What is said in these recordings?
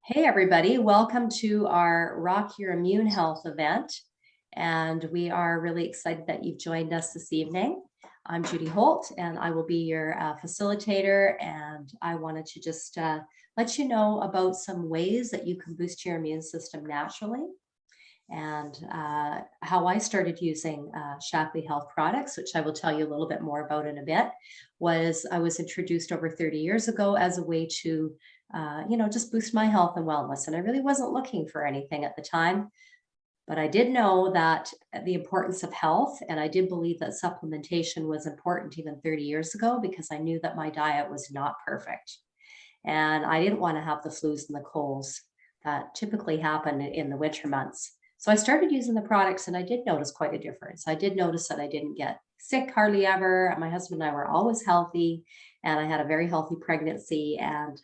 Hey, everybody. Welcome to our Rock Your Immune Health event. And we are really excited that you've joined us this evening. I'm Judy Holt, and I will be your facilitator. And I wanted to just let you know about some ways that you can boost your immune system naturally. And how I started using Shaklee Health products, which I will tell you a little bit more about in a bit, was I was introduced over 30 years ago as a way to, just boost my health and wellness. And I really wasn't looking for anything at the time, but I did know that the importance of health, and I did believe that supplementation was important even 30 years ago because I knew that my diet was not perfect. And I didn't want to have the flus and the colds that typically happen in the winter months. So I started using the products and I did notice quite a difference. I did notice that I didn't get sick hardly ever. My husband and I were always healthy, and I had a very healthy pregnancy. And,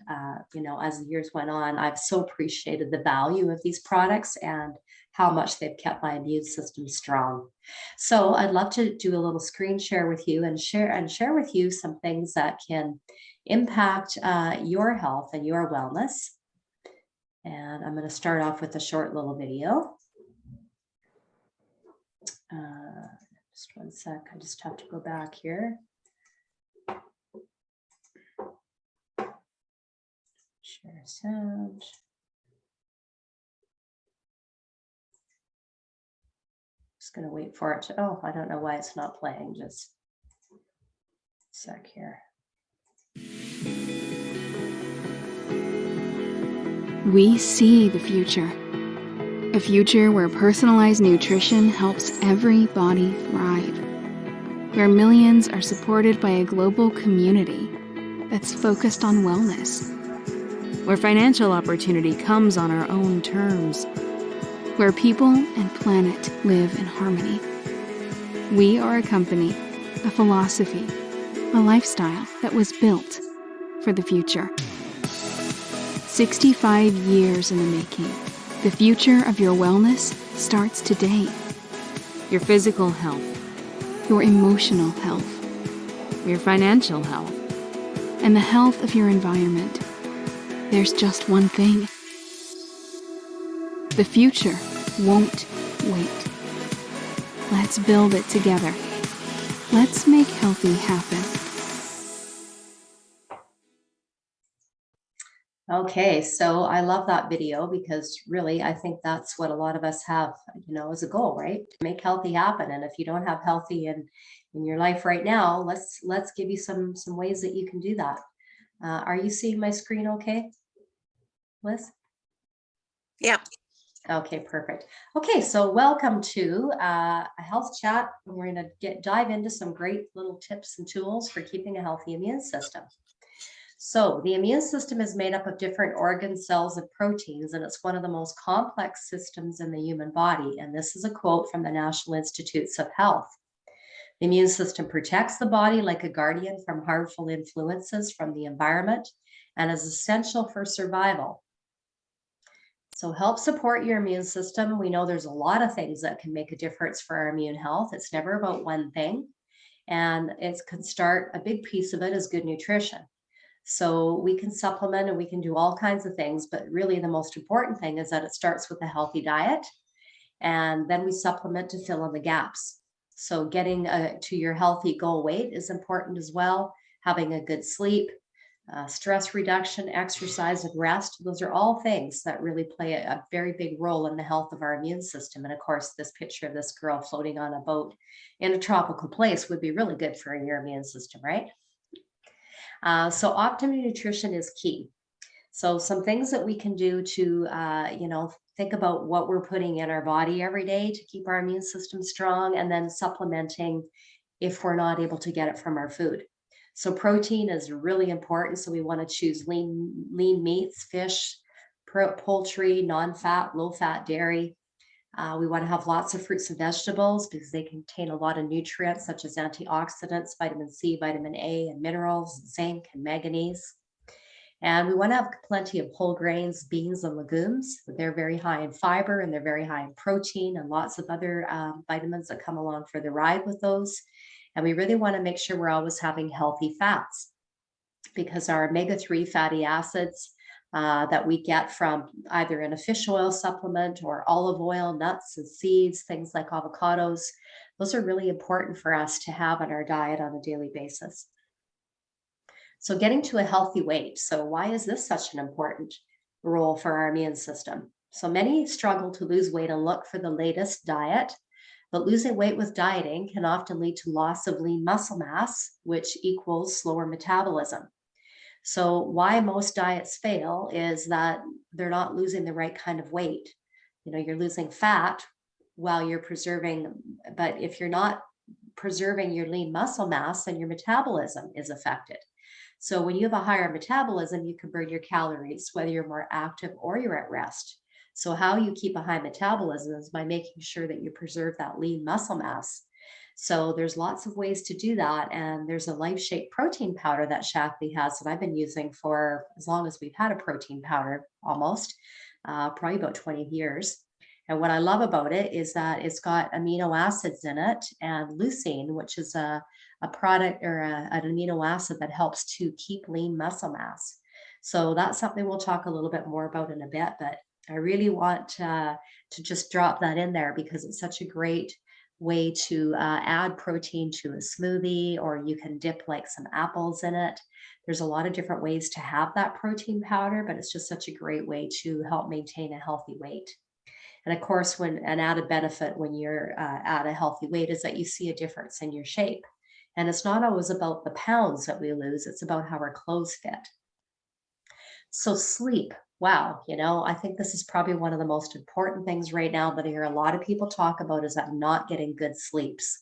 as the years went on, I've so appreciated the value of these products and how much they've kept my immune system strong. So I'd love to do a little screen share with you and share with you some things that can impact your health and your wellness. And I'm going to start off with a short little video. Just one sec. I just have to go back here. Share sound. Just going to wait for it to, I don't know why it's not playing. Just a sec here. We see the future. A future where personalized nutrition helps every body thrive. Where millions are supported by a global community that's focused on wellness. Where financial opportunity comes on our own terms. Where people and planet live in harmony. We are a company, a philosophy, a lifestyle that was built for the future. 65 years in the making. The future of your wellness starts today. Your physical health, your emotional health, your financial health, and the health of your environment. There's just one thing. The future won't wait. Let's build it together. Let's make healthy happen. Okay, so I love that video because really I think that's what a lot of us have, as a goal, right? To make healthy happen. And if you don't have healthy in your life right now, let's give you some ways that you can do that. Are you seeing my screen okay, Liz? Yeah. Okay, perfect. Okay, so welcome to a health chat. We're going to dive into some great little tips and tools for keeping a healthy immune system. So the immune system is made up of different organs, cells, and proteins, and it's one of the most complex systems in the human body. And this is a quote from the National Institutes of Health. The immune system protects the body like a guardian from harmful influences from the environment and is essential for survival. So help support your immune system. We know there's a lot of things that can make a difference for our immune health. It's never about one thing. And it can start, a big piece of it is good nutrition. So we can supplement and we can do all kinds of things, but really the most important thing is that it starts with a healthy diet, and then we supplement to fill in the gaps. So getting to your healthy goal weight is important as well. Having a good sleep, stress reduction, exercise, and rest. Those are all things that really play a very big role in the health of our immune system. And of course, this picture of this girl floating on a boat in a tropical place would be really good for your immune system, right? So optimum nutrition is key. So some things that we can do to, think about what we're putting in our body every day to keep our immune system strong, and then supplementing if we're not able to get it from our food. So protein is really important. So we want to choose lean meats, fish, poultry, non-fat, low-fat dairy. We want to have lots of fruits and vegetables because they contain a lot of nutrients such as antioxidants, vitamin C, vitamin A, and minerals, zinc, and manganese. And we want to have plenty of whole grains, beans, and legumes. They're very high in fiber and they're very high in protein and lots of other vitamins that come along for the ride with those. And we really want to make sure we're always having healthy fats because our omega-3 fatty acids that we get from either in a fish oil supplement or olive oil, nuts and seeds, things like avocados. Those are really important for us to have in our diet on a daily basis. So getting to a healthy weight. So why is this such an important role for our immune system? So many struggle to lose weight and look for the latest diet, but losing weight with dieting can often lead to loss of lean muscle mass, which equals slower metabolism. So why most diets fail is that they're not losing the right kind of weight. You're losing fat while you're preserving, but if you're not preserving your lean muscle mass, then your metabolism is affected. So when you have a higher metabolism, you can burn your calories, whether you're more active or you're at rest. So how you keep a high metabolism is by making sure that you preserve that lean muscle mass. So there's lots of ways to do that. And there's a LifeShake protein powder that Shakti has that I've been using for as long as we've had a protein powder, almost, probably about 20 years. And what I love about it is that it's got amino acids in it and leucine, which is a product or an amino acid that helps to keep lean muscle mass. So that's something we'll talk a little bit more about in a bit, but I really want to just drop that in there because it's such a great way to add protein to a smoothie, or you can dip like some apples in it. There's a lot of different ways to have that protein powder, but it's just such a great way to help maintain a healthy weight. And of course, when an added benefit when you're at a healthy weight is that you see a difference in your shape. And it's not always about the pounds that we lose, it's about how our clothes fit. So sleep, wow, I think this is probably one of the most important things right now that I hear a lot of people talk about is that not getting good sleeps.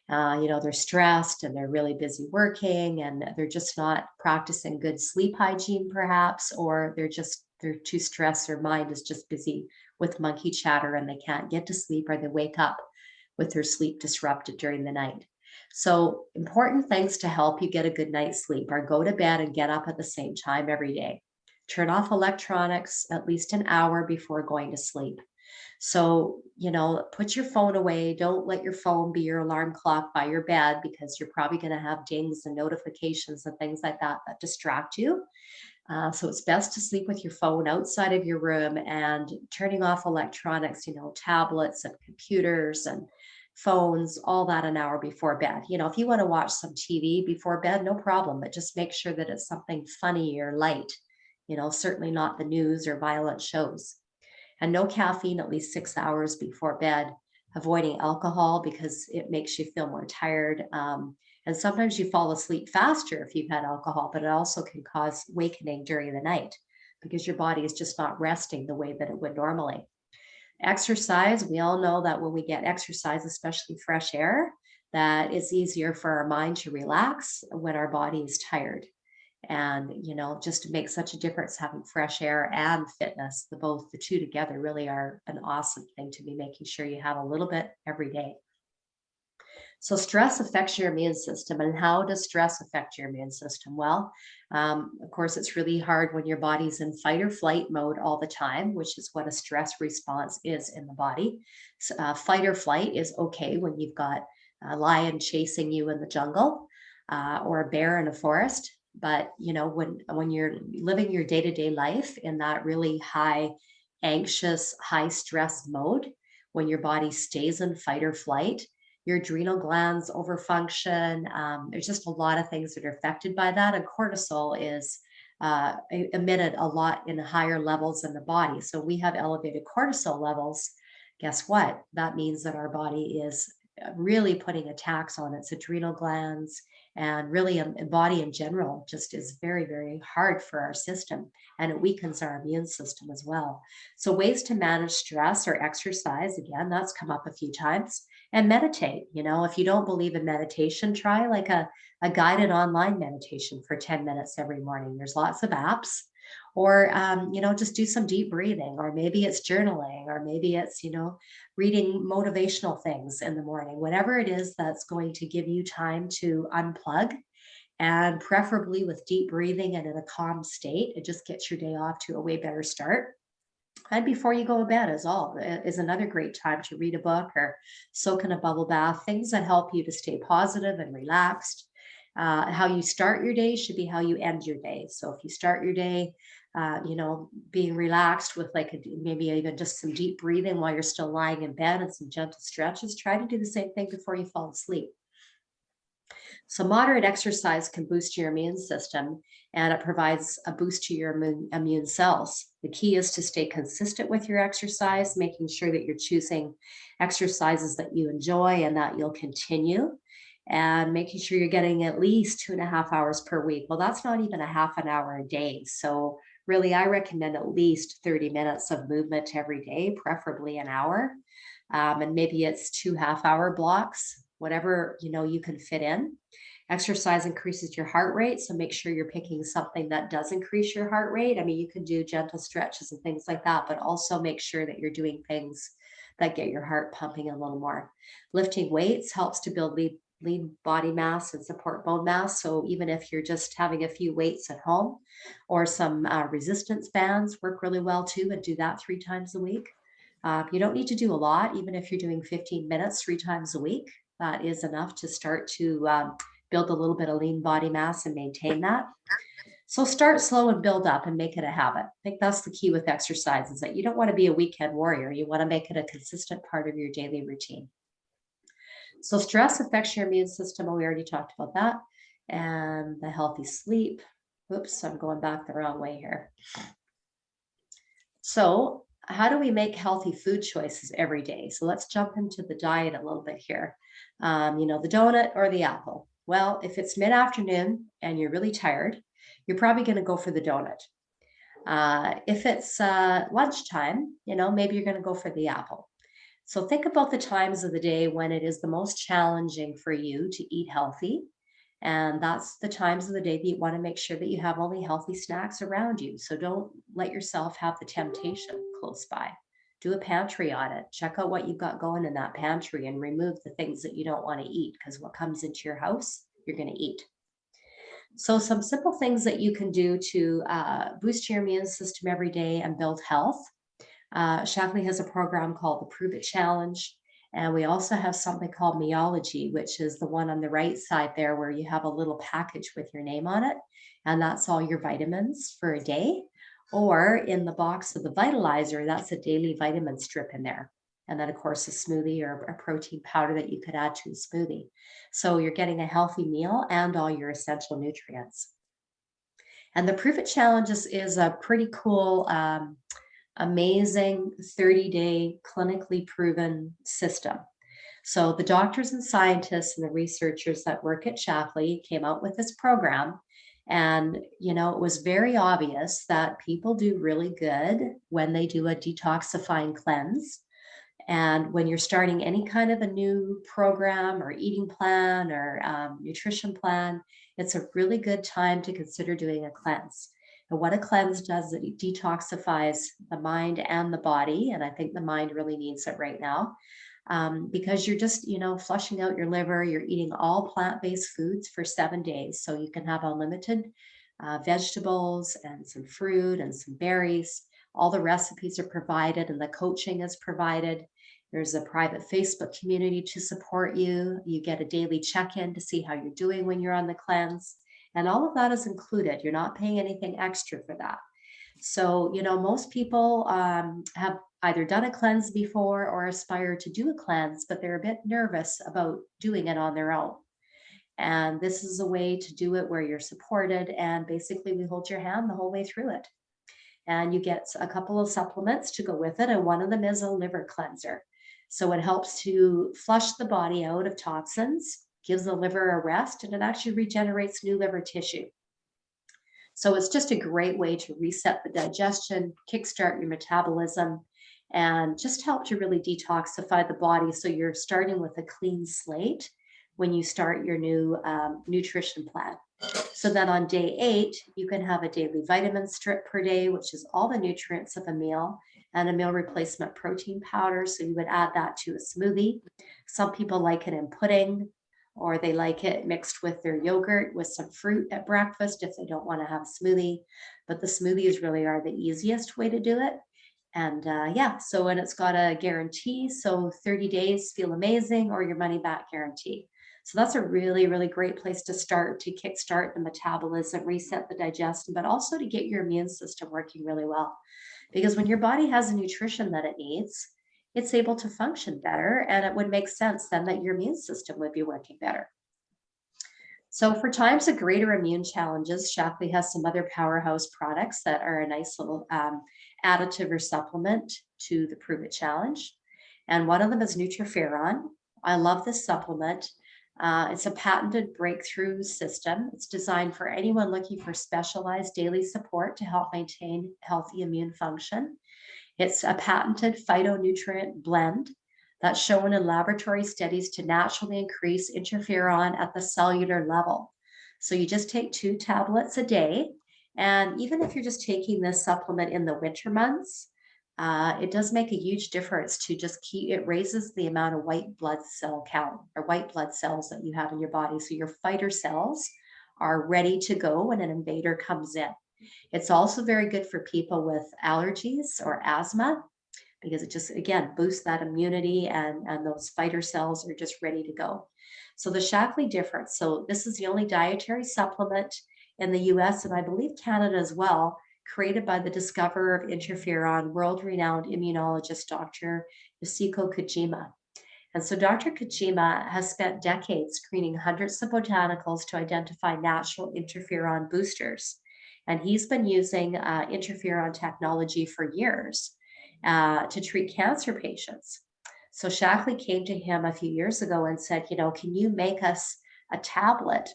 They're stressed and they're really busy working and they're just not practicing good sleep hygiene perhaps, or they're too stressed. Their mind is just busy with monkey chatter and they can't get to sleep, or they wake up with their sleep disrupted during the night. So important things to help you get a good night's sleep are go to bed and get up at the same time every day. Turn off electronics at least an hour before going to sleep. So, put your phone away. Don't let your phone be your alarm clock by your bed because you're probably going to have dings and notifications and things like that that distract you. So it's best to sleep with your phone outside of your room and turning off electronics, tablets and computers and phones, all that an hour before bed. If you want to watch some TV before bed, no problem, but just make sure that it's something funny or light, certainly not the news or violent shows. And no caffeine at least 6 hours before bed, avoiding alcohol because it makes you feel more tired. And sometimes you fall asleep faster if you've had alcohol, but it also can cause awakening during the night because your body is just not resting the way that it would normally. Exercise, we all know that when we get exercise, especially fresh air, that it's easier for our mind to relax when our body is tired. And, just to make such a difference, having fresh air and fitness, the two together really are an awesome thing to be making sure you have a little bit every day. So stress affects your immune system. And how does stress affect your immune system? Well, of course, it's really hard when your body's in fight or flight mode all the time, which is what a stress response is in the body. Fight or flight is okay when you've got a lion chasing you in the jungle or a bear in a forest. But when you're living your day-to-day life in that really high anxious, high stress mode, when your body stays in fight or flight, your adrenal glands overfunction. There's just a lot of things that are affected by that. And cortisol is emitted a lot in higher levels in the body. So we have elevated cortisol levels. Guess what? That means that our body is really putting a tax on its adrenal glands, and really a body in general just is very, very hard for our system, and it weakens our immune system as well. So ways to manage stress or exercise, again, that's come up a few times, and meditate. If you don't believe in meditation, try like a guided online meditation for 10 minutes every morning. There's lots of apps. Or, just do some deep breathing, or maybe it's journaling, or maybe it's, reading motivational things in the morning, whatever it is that's going to give you time to unplug, and preferably with deep breathing and in a calm state. It just gets your day off to a way better start. And before you go to bed is another great time to read a book or soak in a bubble bath, things that help you to stay positive and relaxed. How you start your day should be how you end your day. So if you start your day, being relaxed with maybe even just some deep breathing while you're still lying in bed and some gentle stretches, try to do the same thing before you fall asleep. So moderate exercise can boost your immune system, and it provides a boost to your immune cells. The key is to stay consistent with your exercise, making sure that you're choosing exercises that you enjoy and that you'll continue, and making sure you're getting at least 2.5 hours per week. Well, that's not even a half an hour a day. So really, I recommend at least 30 minutes of movement every day, preferably an hour. And maybe it's 2 half-hour blocks, whatever you can fit in. Exercise increases your heart rate, so make sure you're picking something that does increase your heart rate. I mean, you can do gentle stretches and things like that, but also make sure that you're doing things that get your heart pumping a little more. Lifting weights helps to build lean body mass and support bone mass. So even if you're just having a few weights at home, or some resistance bands work really well too, and do that 3 times a week. You don't need to do a lot, even if you're doing 15 minutes 3 times a week. That is enough to start to build a little bit of lean body mass and maintain that. So start slow and build up and make it a habit. I think that's the key with exercise, is that you don't want to be a weekend warrior. You want to make it a consistent part of your daily routine. So stress affects your immune system. We already talked about that. And the healthy sleep. Oops, I'm going back the wrong way here. So how do we make healthy food choices every day? So let's jump into the diet a little bit here. The donut or the apple. Well, if it's mid-afternoon and you're really tired, you're probably going to go for the donut. If it's lunchtime, maybe you're going to go for the apple. So think about the times of the day when it is the most challenging for you to eat healthy. And that's the times of the day that you want to make sure that you have only healthy snacks around you. So don't let yourself have the temptation close by. Do a pantry audit. Check out what you've got going in that pantry and remove the things that you don't want to eat, because what comes into your house, you're going to eat. So some simple things that you can do to boost your immune system every day and build health. Shaklee has a program called the Prove It Challenge. And we also have something called Meology, which is the one on the right side there, where you have a little package with your name on it. And that's all your vitamins for a day. Or in the box of the Vitalizer, that's a daily vitamin strip in there. And then, of course, a smoothie or a protein powder that you could add to a smoothie. So you're getting a healthy meal and all your essential nutrients. And the Prove It Challenge is a pretty cool, amazing 30-day clinically proven system. So the doctors and scientists and the researchers that work at Shaklee came out with this program. And, it was very obvious that people do really good when they do a detoxifying cleanse. And when you're starting any kind of a new program or eating plan or nutrition plan, it's a really good time to consider doing a cleanse. And what a cleanse does, it detoxifies the mind and the body. And I think the mind really needs it right now, because you're just, flushing out your liver. You're eating all plant-based foods for 7 days. So you can have unlimited vegetables and some fruit and some berries. All the recipes are provided and the coaching is provided. There's a private Facebook community to support you. You get a daily check-in to see how you're doing when you're on the cleanse. And all of that is included. You're not paying anything extra for that. So, most people have either done a cleanse before or aspire to do a cleanse, but they're a bit nervous about doing it on their own. And this is a way to do it where you're supported, and basically we hold your hand the whole way through it. And you get a couple of supplements to go with it, and one of them is a liver cleanser. So it helps to flush the body out of toxins, gives the liver a rest, and it actually regenerates new liver tissue. So it's just a great way to reset the digestion, kickstart your metabolism, and just help to really detoxify the body. So you're starting with a clean slate when you start your new nutrition plan. So then on day 8, you can have a daily vitamin strip per day, which is all the nutrients of a meal, and a meal replacement protein powder. So you would add that to a smoothie. Some people like it in pudding, or they like it mixed with their yogurt with some fruit at breakfast if they don't want to have a smoothie. But the smoothies really are the easiest way to do it. And and it's got a guarantee. So 30 days, feel amazing, or your money back guarantee. So that's a really, really great place to start to kickstart the metabolism, reset the digestion, but also to get your immune system working really well. Because when your body has the nutrition that it needs, it's able to function better. And it would make sense then that your immune system would be working better. So for times of greater immune challenges, Shaklee has some other powerhouse products that are a nice little additive or supplement to the Prove It Challenge. And one of them is Nutriferon. I love this supplement. It's a patented breakthrough system. It's designed for anyone looking for specialized daily support to help maintain healthy immune function. It's a patented phytonutrient blend that's shown in laboratory studies to naturally increase interferon at the cellular level. So you just take 2 tablets a day. And even if you're just taking this supplement in the winter months, it does make a huge difference to just it raises the amount of white blood cell count or white blood cells that you have in your body. So your fighter cells are ready to go when an invader comes in. It's also very good for people with allergies or asthma because it just, again, boosts that immunity and those fighter cells are just ready to go. So the Shaklee difference. So this is the only dietary supplement in the US and I believe Canada as well, created by the discoverer of interferon, world-renowned immunologist, Dr. Yoshiko Kojima. And so Dr. Kojima has spent decades screening hundreds of botanicals to identify natural interferon boosters. And he's been using interferon technology for years to treat cancer patients. So Shaklee came to him a few years ago and said, can you make us a tablet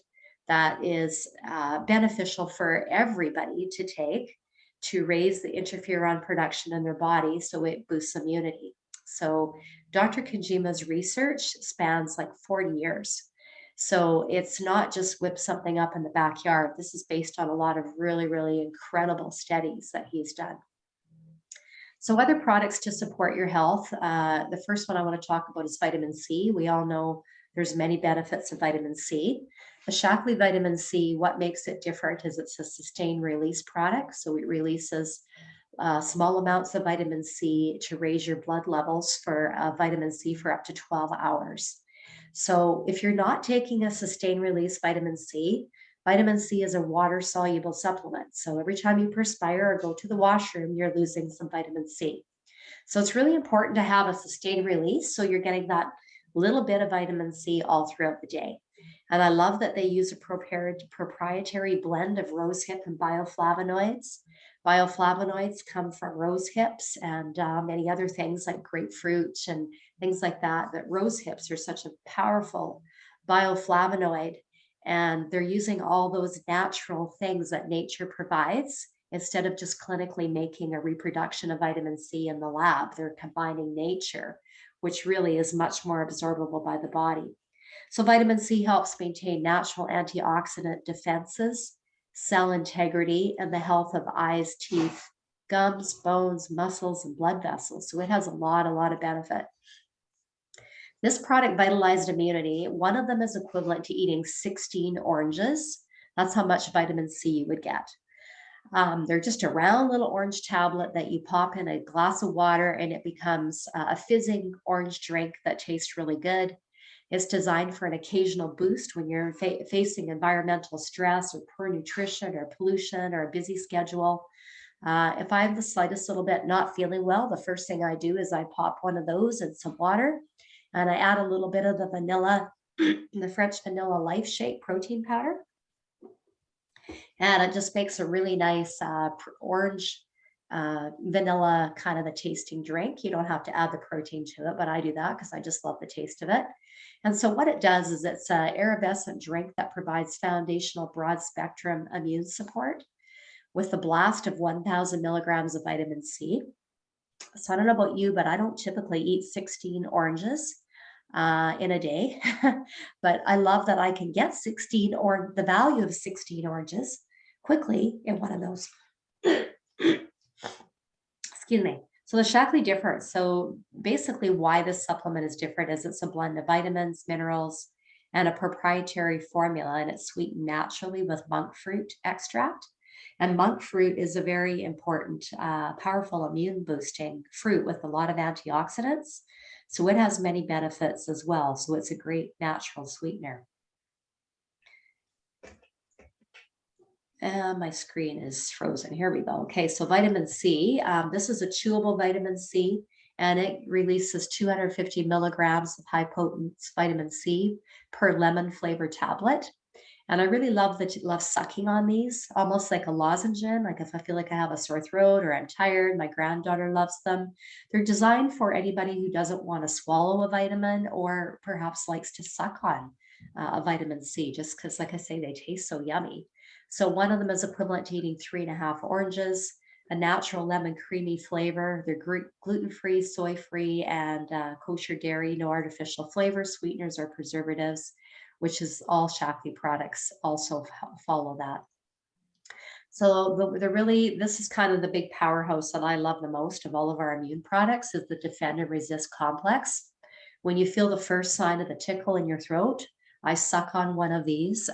that is beneficial for everybody to take to raise the interferon production in their body so it boosts immunity? So Dr. Kojima's research spans like 40 years. So it's not just whip something up in the backyard. This is based on a lot of really, really incredible studies that he's done. So other products to support your health. The first one I want to talk about is vitamin C. We all know there's many benefits of vitamin C. The Shaklee vitamin C, what makes it different is it's a sustained release product. So it releases small amounts of vitamin C to raise your blood levels for vitamin C for up to 12 hours. So if you're not taking a sustained release vitamin C is a water soluble supplement. So every time you perspire or go to the washroom, you're losing some vitamin C. So it's really important to have a sustained release. So you're getting that little bit of vitamin C all throughout the day. And I love that they use a proprietary blend of rosehip and bioflavonoids. Bioflavonoids come from rose hips and many other things like grapefruit and things like that. But rose hips are such a powerful bioflavonoid. And they're using all those natural things that nature provides instead of just clinically making a reproduction of vitamin C in the lab. They're combining nature, which really is much more absorbable by the body. So vitamin C helps maintain natural antioxidant defenses, cell integrity, and the health of eyes, teeth, gums, bones, muscles, and blood vessels. So it has a lot of benefit. This product vitalized immunity. One of them is equivalent to eating 16 oranges. That's how much vitamin C you would get. They're just a round little orange tablet that you pop in a glass of water and it becomes a fizzing orange drink that tastes really good. It's designed for an occasional boost when you're facing environmental stress or poor nutrition or pollution or a busy schedule. If I have the slightest little bit not feeling well, the first thing I do is I pop one of those in some water and I add a little bit of the vanilla, the French vanilla life shake protein powder. And it just makes a really nice orange vanilla kind of a tasting drink. You don't have to add the protein to it, but I do that because I just love the taste of it. And so what it does is it's an effervescent drink that provides foundational broad spectrum immune support with a blast of 1,000 milligrams of vitamin C. So I don't know about you, but I don't typically eat 16 oranges in a day, but I love that I can get 16 or the value of 16 oranges quickly in one of those. Excuse me. So the Shaklee difference. So basically why this supplement is different is it's a blend of vitamins, minerals, and a proprietary formula, and it's sweetened naturally with monk fruit extract. And monk fruit is a very important, powerful immune boosting fruit with a lot of antioxidants. So it has many benefits as well. So it's a great natural sweetener. And my screen is frozen. Here we go. Okay, so vitamin C. This is a chewable vitamin C, and it releases 250 milligrams of high potent vitamin C per lemon flavored tablet. And I really love sucking on these, almost like a lozenge. Like if I feel like I have a sore throat or I'm tired, my granddaughter loves them. They're designed for anybody who doesn't want to swallow a vitamin or perhaps likes to suck on a vitamin C, just because, like I say, they taste so yummy. So one of them is equivalent to eating 3.5 oranges, a natural lemon creamy flavor. They're gluten-free, soy-free, and kosher dairy, no artificial flavors, sweeteners, or preservatives, which is all Shakti products also follow that. So this is kind of the big powerhouse that I love the most of all of our immune products is the Defend and Resist Complex. When you feel the first sign of the tickle in your throat, I suck on one of these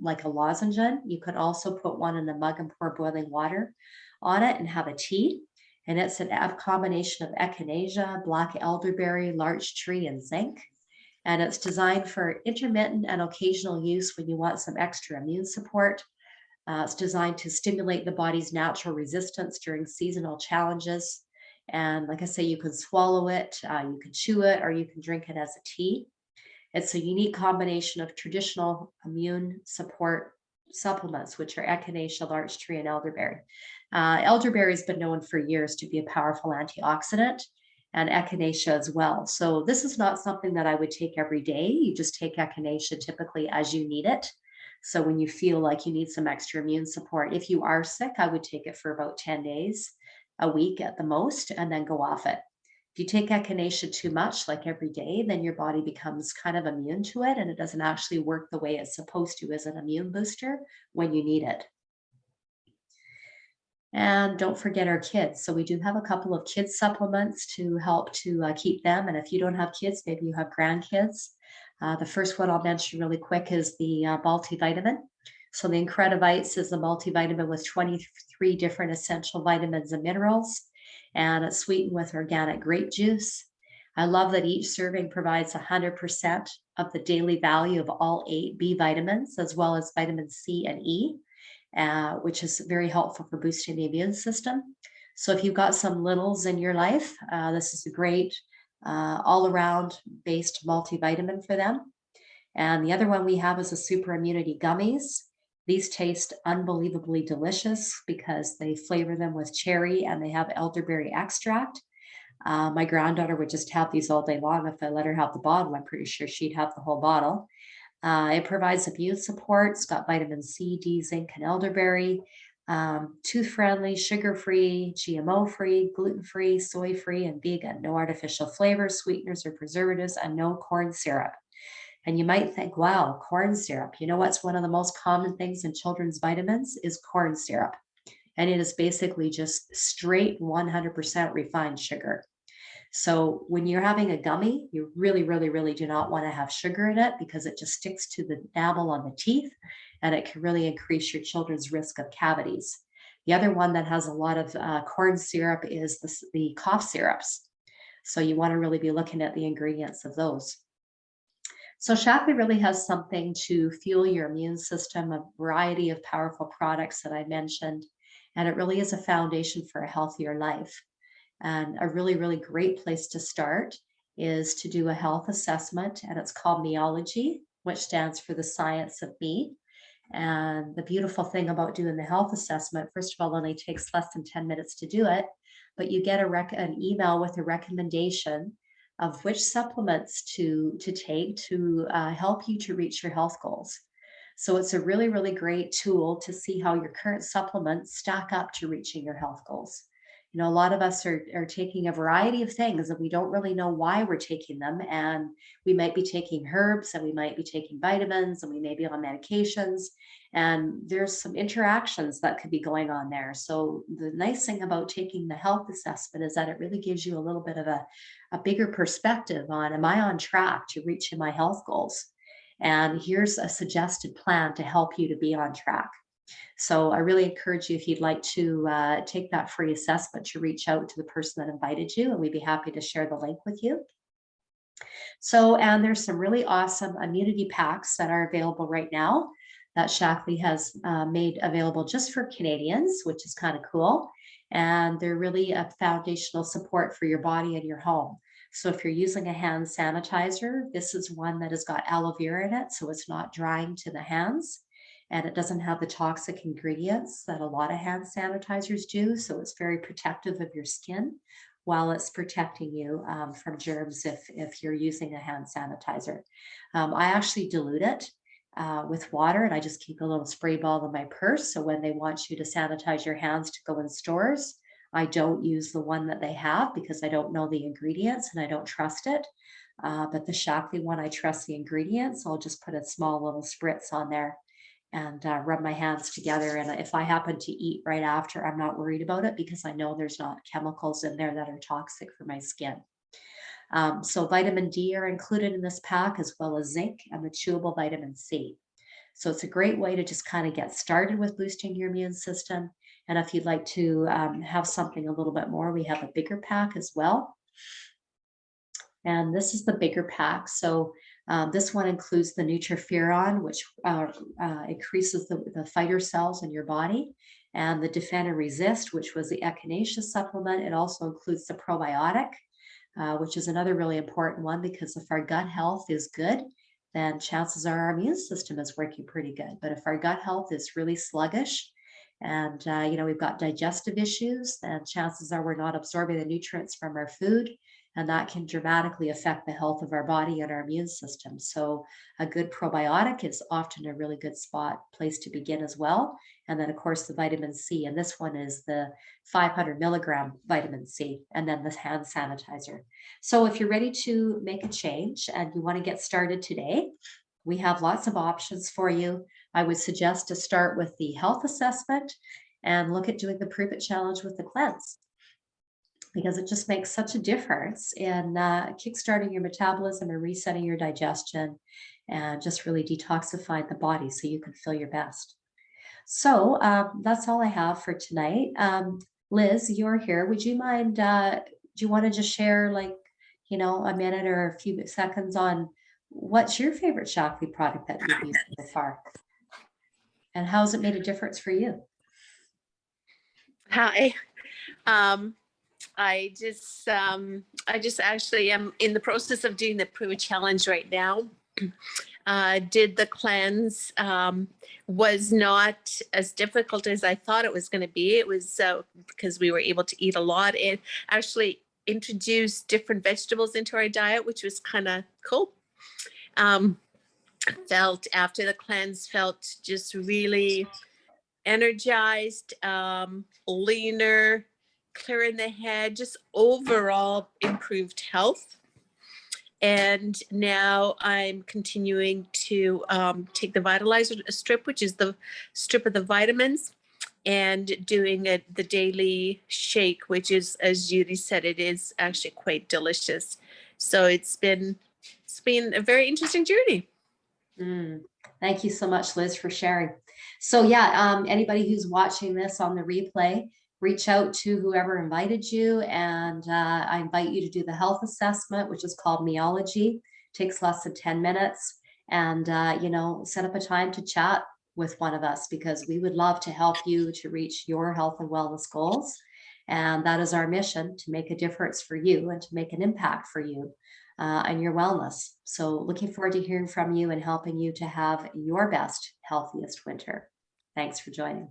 like a lozenge. You could also put one in a mug and pour boiling water on it and have a tea. And it's a combination of echinacea, black elderberry, larch tree, and zinc. And it's designed for intermittent and occasional use when you want some extra immune support. It's designed to stimulate the body's natural resistance during seasonal challenges. And like I say, you can swallow it, you can chew it, or you can drink it as a tea. It's a unique combination of traditional immune support supplements, which are echinacea, larch tree, and elderberry. Elderberry has been known for years to be a powerful antioxidant, and echinacea as well. So this is not something that I would take every day. You just take echinacea typically as you need it. So when you feel like you need some extra immune support, if you are sick, I would take it for about 10 days, a week at the most, and then go off it. If you take echinacea too much, like every day, then your body becomes kind of immune to it and it doesn't actually work the way it's supposed to as an immune booster when you need it. And don't forget our kids. So we do have a couple of kids supplements to help to keep them. And if you don't have kids, maybe you have grandkids. The first one I'll mention really quick is the multivitamin. So the Incredivites is a multivitamin with 23 different essential vitamins and minerals, and it's sweetened with organic grape juice. I love that each serving provides 100% of the daily value of all 8 B vitamins, as well as vitamin C and E, which is very helpful for boosting the immune system. So if you've got some littles in your life, this is a great all-around based multivitamin for them. And the other one we have is the Super Immunity Gummies. These taste unbelievably delicious because they flavor them with cherry and they have elderberry extract. My granddaughter would just have these all day long. If I let her have the bottle, I'm pretty sure she'd have the whole bottle. It provides immune support. It's got vitamin C, D, zinc, and elderberry. Tooth-friendly, sugar-free, GMO-free, gluten-free, soy-free, and vegan. No artificial flavors, sweeteners, or preservatives, and no corn syrup. And you might think, wow, corn syrup. You know what's one of the most common things in children's vitamins is corn syrup. And it is basically just straight 100% refined sugar. So when you're having a gummy, you really, really, really do not want to have sugar in it because it just sticks to the enamel on the teeth and it can really increase your children's risk of cavities. The other one that has a lot of corn syrup is the cough syrups. So you want to really be looking at the ingredients of those. So Shakti really has something to fuel your immune system, a variety of powerful products that I mentioned, and it really is a foundation for a healthier life. And a really, really great place to start is to do a health assessment, and it's called Meology, which stands for the science of me. And the beautiful thing about doing the health assessment, first of all, it only takes less than 10 minutes to do it, but you get an email with a recommendation of which supplements to take to help you to reach your health goals. So it's a really, really great tool to see how your current supplements stack up to reaching your health goals. You know, a lot of us are taking a variety of things and we don't really know why we're taking them. And we might be taking herbs and we might be taking vitamins and we may be on medications. And there's some interactions that could be going on there. So the nice thing about taking the health assessment is that it really gives you a little bit of a bigger perspective on, am I on track to reaching my health goals? And here's a suggested plan to help you to be on track. So I really encourage you, if you'd like to take that free assessment, to reach out to the person that invited you, and we'd be happy to share the link with you. So, and there's some really awesome immunity packs that are available right now that Shaklee has made available just for Canadians, which is kind of cool. And they're really a foundational support for your body and your home. So if you're using a hand sanitizer, this is one that has got aloe vera in it, so it's not drying to the hands. And it doesn't have the toxic ingredients that a lot of hand sanitizers do. So it's very protective of your skin while it's protecting you from germs if you're using a hand sanitizer. I actually dilute it with water, and I just keep a little spray ball in my purse. So when they want you to sanitize your hands to go in stores, I don't use the one that they have because I don't know the ingredients and I don't trust it. But the Shaklee one, I trust the ingredients. So I'll just put a small little spritz on there and rub my hands together. And if I happen to eat right after, I'm not worried about it because I know there's not chemicals in there that are toxic for my skin. So vitamin D are included in this pack, as well as zinc and the chewable vitamin C. So it's a great way to just kind of get started with boosting your immune system. And if you'd like to have something a little bit more, we have a bigger pack as well. And this is the bigger pack. So this one includes the Nutriferon, which increases the fighter cells in your body, and the Defend and Resist, which was the echinacea supplement. It also includes the probiotic, which is another really important one, because if our gut health is good, then chances are our immune system is working pretty good. But if our gut health is really sluggish, and we've got digestive issues, then chances are we're not absorbing the nutrients from our food, and that can dramatically affect the health of our body and our immune system. So a good probiotic is often a really good place to begin as well. And then of course the vitamin C, and this one is the 500 milligram vitamin C, and then the hand sanitizer. So if you're ready to make a change and you want to get started today, we have lots of options for you. I would suggest to start with the health assessment and look at doing the Prove It Challenge with the cleanse, because it just makes such a difference in kickstarting your metabolism and resetting your digestion and just really detoxifying the body so you can feel your best. So that's all I have for tonight. Liz, you're here. Would you mind, do you want to just share a minute or a few seconds on what's your favorite Shaklee product that you've used so far? And how has it made a difference for you? Hi. I just actually am in the process of doing the Prove It Challenge right now. Did the cleanse, was not as difficult as I thought it was going to be. It was because we were able to eat a lot. It actually introduced different vegetables into our diet, which was kind of cool. Felt after the cleanse, felt just really energized, leaner, clear in the head, just overall improved health. And now I'm continuing to take the Vitalizer strip, which is the strip of the vitamins, and doing the daily shake, which is, as Judy said, it is actually quite delicious. So it's been a very interesting journey. Thank you so much, Liz, for sharing. So yeah, anybody who's watching this on the replay, reach out to whoever invited you, and I invite you to do the health assessment, which is called Meology. It takes less than 10 minutes, and set up a time to chat with one of us, because we would love to help you to reach your health and wellness goals. And that is our mission, to make a difference for you and to make an impact for you and your wellness. So looking forward to hearing from you and helping you to have your best, healthiest winter. Thanks for joining.